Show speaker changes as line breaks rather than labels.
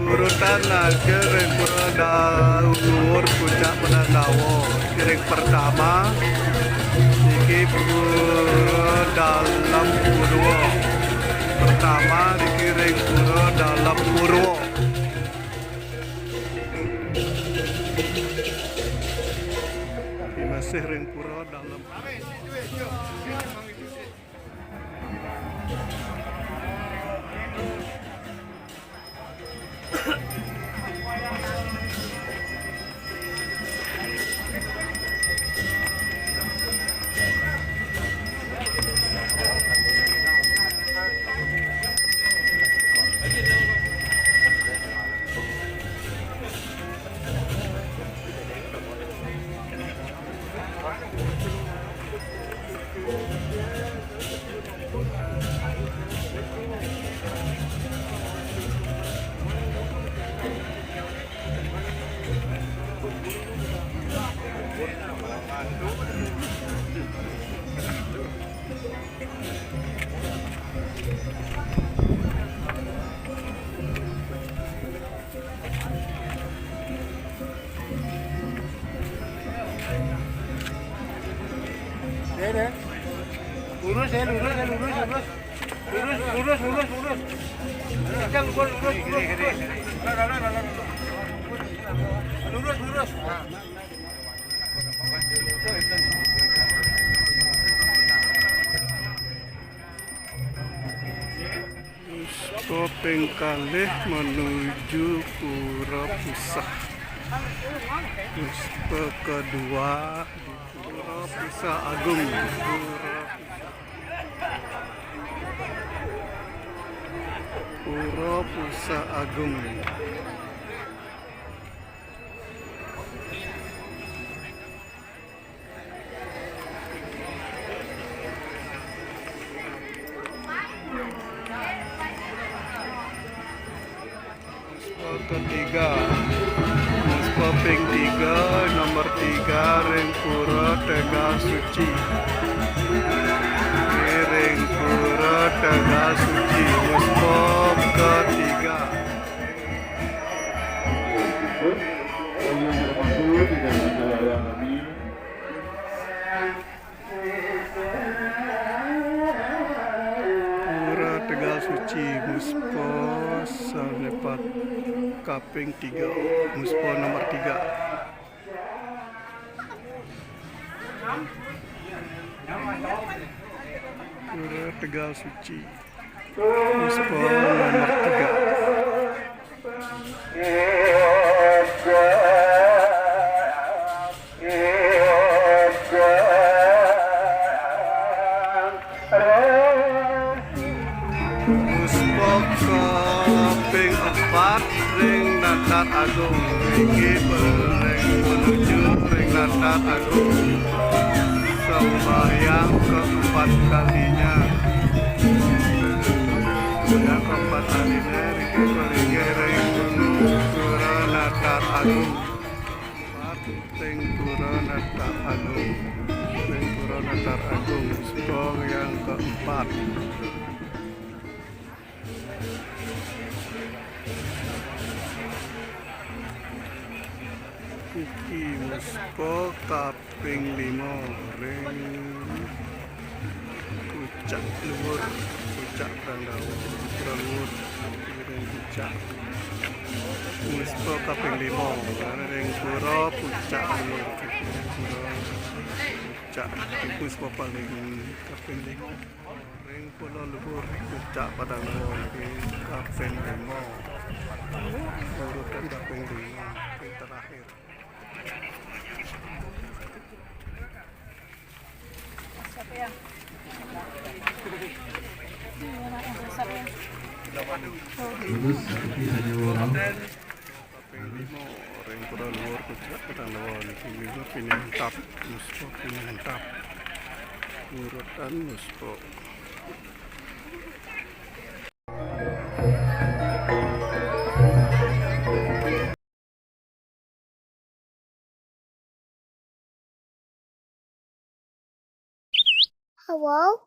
Urutan kiring pura ulur puncak Penandawa. Kiring pertama iki pura dalam Purwo. Pertama dikiring pura dalam Purwo. Masih ring pura dalam.
Lurus ya, lurus. Kencang, lurus. Lurus.
Kopeng kalih menuju Pura Pusah. Puspa kedua di Pura Pusah Agung. Pura Pusah Agung. Ketiga Muspoping 3 nomor 3 ring pura Tegal Suci. Ring pura Tegal Suci Muspop ketiga. Pura Tegal Suci Muspo Sanepat Kaping 3 Muspo nomor 3. Pura Tegal Suci Muspo nomor 3. Muspo kaping 4 ring Datar Agung. Iki ring menuju ring Datar Agung. Sembahyang keempat kalinya. Yang keempat kalinya ring Pura Datar Agung. Ring Pura Datar Agung. Ring Pura Datar Agung. Muspo yang keempat. Iki Muspo kaping 5 ring Puncak Luhur Puncak Penandawa Luhur ring Puncak. Muspo kaping 5 ring Pura Puncak Luhur Puncak. Muspo paling kaping 5 ring Pura Luhur Puncak Penandawa. Pendemo. Urutan Pendemo yang terakhir.
Siapa ya?
Lulus seperti hanya orang.
Pendemo orang kurang luar kecil kurang lawan Pendemo pinentap muspo pinentap urutan muspo.
Hello?